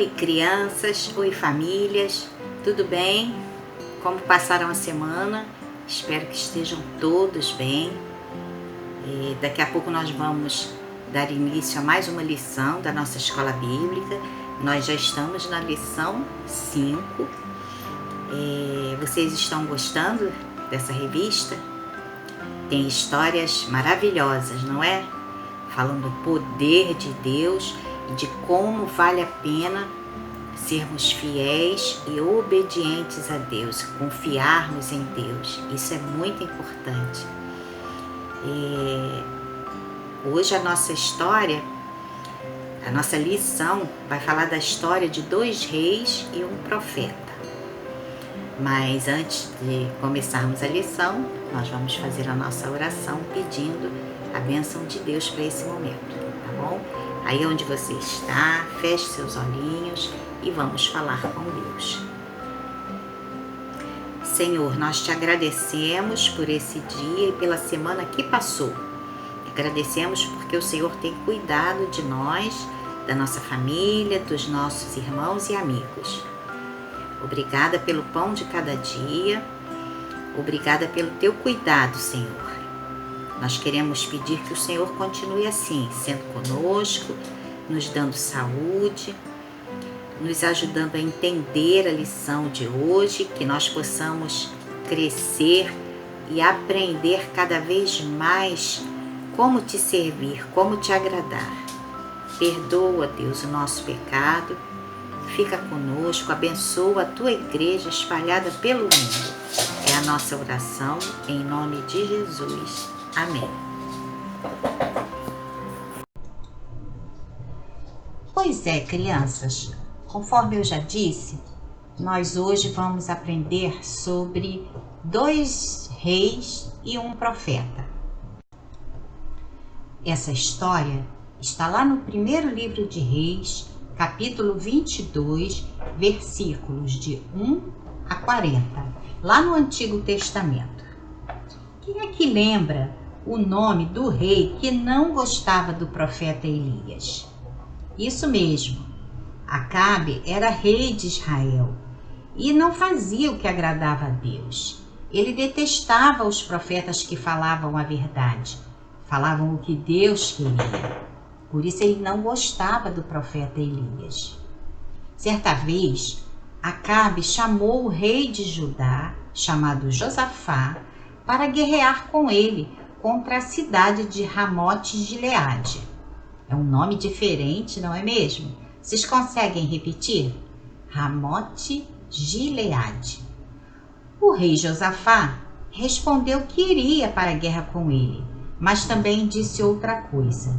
Oi, crianças, oi, famílias, tudo bem? Como passaram a semana? Espero que estejam todos bem. Daqui a pouco nós vamos dar início a mais uma lição da nossa escola bíblica. Nós já estamos na lição 5. Vocês estão gostando dessa revista? Tem histórias maravilhosas, não é? Falando do poder de Deus e de como vale a pena sermos fiéis e obedientes a Deus, confiarmos em Deus. Isso é muito importante. Hoje a nossa história, a nossa lição vai falar da história de 2 reis e um profeta. Mas antes de começarmos a lição, nós vamos fazer a nossa oração pedindo a bênção de Deus para esse momento, tá bom? Aí onde você está, feche seus olhinhos e vamos falar com Deus. Senhor, nós te agradecemos por esse dia e pela semana que passou. Agradecemos porque o Senhor tem cuidado de nós, da nossa família, dos nossos irmãos e amigos. Obrigada pelo pão de cada dia. Obrigada pelo teu cuidado, Senhor. Nós queremos pedir que o Senhor continue assim, sendo conosco, nos dando saúde, nos ajudando a entender a lição de hoje, que nós possamos crescer e aprender cada vez mais como te servir, como te agradar. Perdoa, Deus, o nosso pecado, fica conosco, abençoa a tua igreja espalhada pelo mundo. É a nossa oração, em nome de Jesus. Amém. Pois é, crianças, conforme eu já disse, nós hoje vamos aprender sobre 2 reis e um profeta. Essa história está lá no primeiro livro de Reis, capítulo 22, versículos de 1 a 40, lá no Antigo Testamento. Quem é que lembra o nome do rei que não gostava do profeta Elias? Isso mesmo, Acabe era rei de Israel e não fazia o que agradava a Deus. Ele detestava os profetas que falavam a verdade, falavam o que Deus queria. Por isso ele não gostava do profeta Elias. Certa vez, Acabe chamou o rei de Judá, chamado Josafá, para guerrear com ele contra a cidade de Ramote-Gileade. É um nome diferente, não é mesmo? Vocês conseguem repetir? Ramote-Gileade. O rei Josafá respondeu que iria para a guerra com ele, mas também disse outra coisa.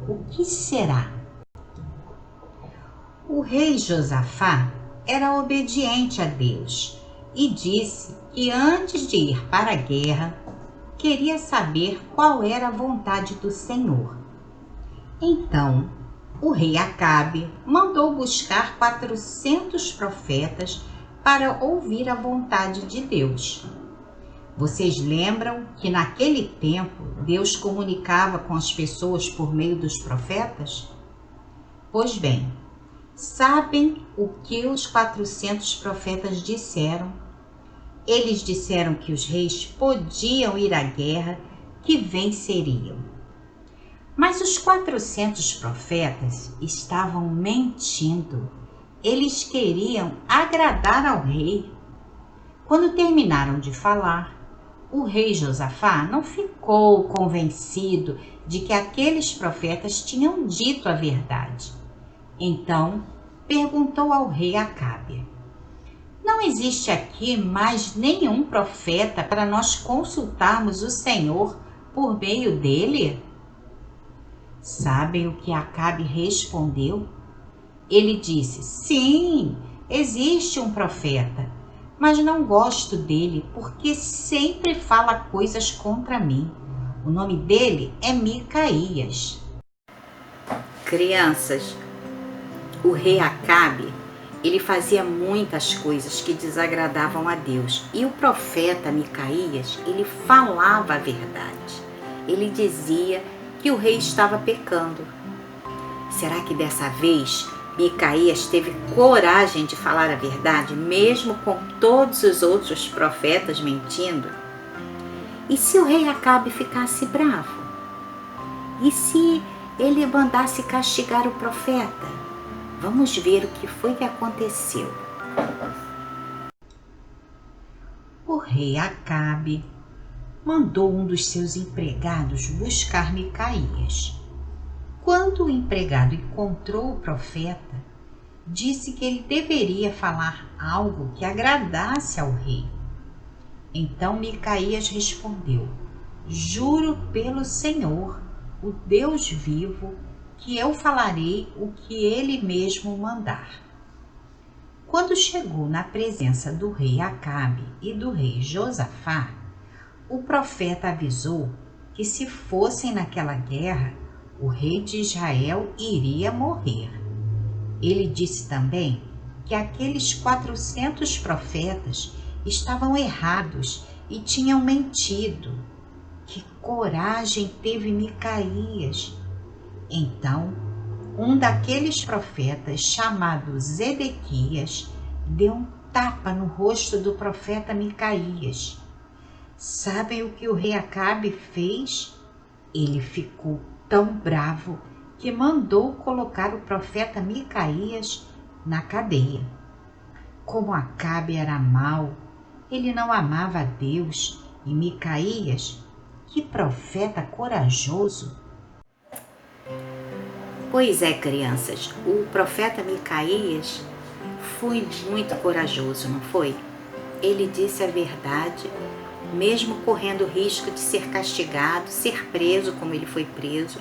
O que será? O rei Josafá era obediente a Deus e disse que antes de ir para a guerra, queria saber qual era a vontade do Senhor. Então, o rei Acabe mandou buscar 400 profetas para ouvir a vontade de Deus. Vocês lembram que naquele tempo Deus comunicava com as pessoas por meio dos profetas? Pois bem, sabem o que os 400 profetas disseram? Eles disseram que os reis podiam ir à guerra, que venceriam. Mas os 400 profetas estavam mentindo. Eles queriam agradar ao rei. Quando terminaram de falar, o rei Josafá não ficou convencido de que aqueles profetas tinham dito a verdade. Então, perguntou ao rei Acabe: não existe aqui mais nenhum profeta para nós consultarmos o Senhor por meio dele? Sabem o que Acabe respondeu? Ele disse: sim, existe um profeta, mas não gosto dele porque sempre fala coisas contra mim. O nome dele é Micaías. Crianças, o rei Acabe, ele fazia muitas coisas que desagradavam a Deus. E o profeta Micaías, ele falava a verdade. Ele dizia que o rei estava pecando. Será que dessa vez Micaías teve coragem de falar a verdade, mesmo com todos os outros profetas mentindo. E se o rei Acabe ficasse bravo? E se ele mandasse castigar o profeta? Vamos ver o que foi que aconteceu. O rei Acabe mandou um dos seus empregados buscar Micaías. Quando o empregado encontrou o profeta, disse que ele deveria falar algo que agradasse ao rei. Então Micaías respondeu: juro pelo Senhor, o Deus vivo, que eu falarei o que ele mesmo mandar. Quando chegou na presença do rei Acabe e do rei Josafá, o profeta avisou que se fossem naquela guerra, o rei de Israel iria morrer. Ele disse também que aqueles 400 profetas estavam errados e tinham mentido. Que coragem teve Micaías! Então, um daqueles profetas, chamado Zedequias, deu um tapa no rosto do profeta Micaías. Sabem o que o rei Acabe fez? Ele ficou tão bravo que mandou colocar o profeta Micaías na cadeia. Como Acabe era mau, ele não amava a Deus, e Micaías, que profeta corajoso! Pois é, crianças, o profeta Micaías foi muito corajoso, não foi? Ele disse a verdade, mesmo correndo o risco de ser castigado, ser preso como ele foi preso,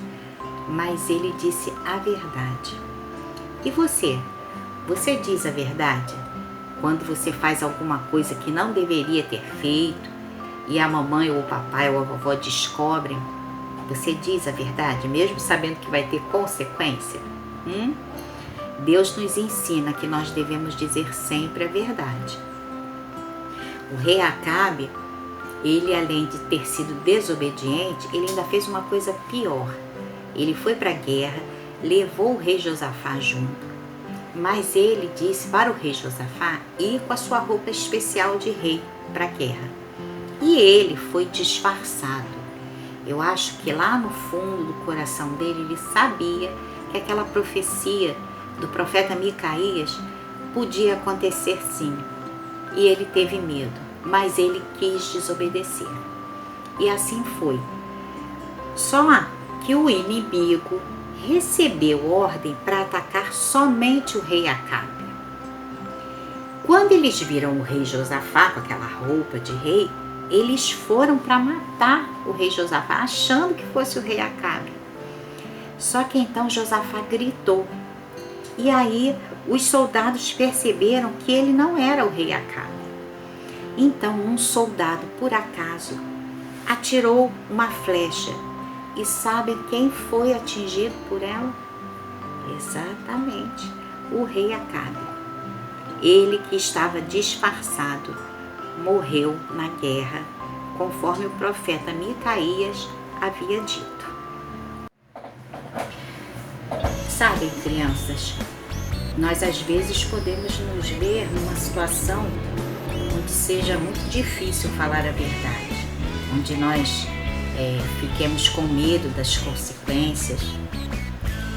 mas ele disse a verdade. E você? Você diz a verdade? Quando você faz alguma coisa que não deveria ter feito e a mamãe ou o papai ou a vovó descobrem, você diz a verdade, mesmo sabendo que vai ter consequência? Deus nos ensina que nós devemos dizer sempre a verdade. O rei Acabe, ele além de ter sido desobediente, ele ainda fez uma coisa pior. Ele foi para a guerra, levou o rei Josafá junto, mas ele disse para o rei Josafá ir com a sua roupa especial de rei para a guerra. E ele foi disfarçado. Eu acho que lá no fundo do coração dele, ele sabia que aquela profecia do profeta Micaías podia acontecer sim. E ele teve medo, mas ele quis desobedecer. E assim foi. Só que o inimigo recebeu ordem para atacar somente o rei Acabe. Quando eles viram o rei Josafá com aquela roupa de rei, eles foram para matar o rei Josafá, achando que fosse o rei Acabe. Só que então Josafá gritou. E aí os soldados perceberam que ele não era o rei Acabe. Então um soldado, por acaso, atirou uma flecha. E sabem quem foi atingido por ela? Exatamente, o rei Acabe. Ele que estava disfarçado, morreu na guerra, conforme o profeta Micaías havia dito. Sabem, crianças, nós às vezes podemos nos ver numa situação onde seja muito difícil falar a verdade, onde nós fiquemos com medo das consequências,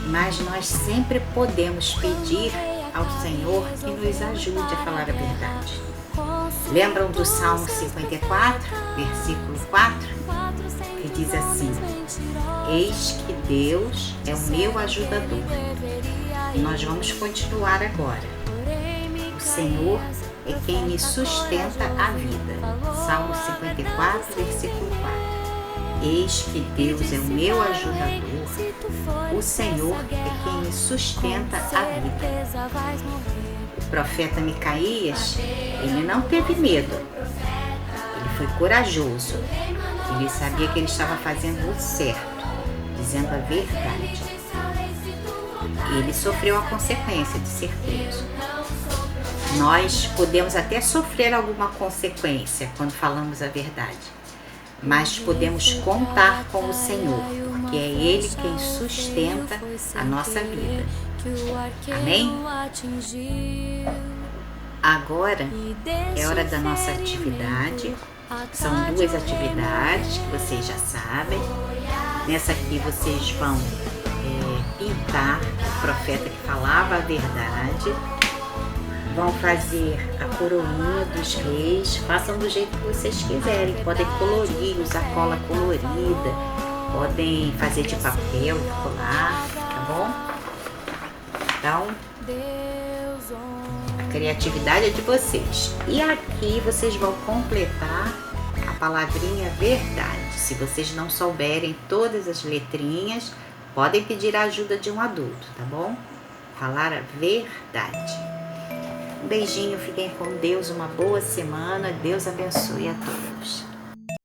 mas nós sempre podemos pedir ao Senhor que nos ajude a falar a verdade. Lembram do Salmo 54, versículo 4? Que diz assim: eis que Deus é o meu ajudador. E nós vamos continuar agora. O Senhor é quem me sustenta a vida. Salmo 54, versículo 4. Eis que Deus é o meu ajudador, o Senhor é quem me sustenta a vida. O profeta Micaías, ele não teve medo, ele foi corajoso, ele sabia que ele estava fazendo o certo, dizendo a verdade. Ele sofreu a consequência de ser preso. Nós podemos até sofrer alguma consequência quando falamos a verdade, mas podemos contar com o Senhor, porque é Ele quem sustenta a nossa vida. Amém? Agora é hora da nossa atividade. São 2 atividades que vocês já sabem. Nessa aqui vocês vão pintar o profeta que falava a verdade. Vão fazer a coroinha dos reis. Façam do jeito que vocês quiserem. Podem colorir, usar cola colorida. Podem fazer de papel, de colar, tá bom? Então, a criatividade é de vocês. E aqui vocês vão completar a palavrinha verdade. Se vocês não souberem todas as letrinhas, podem pedir a ajuda de um adulto, tá bom? Falar a verdade. Um beijinho, fiquem com Deus, uma boa semana. Deus abençoe a todos.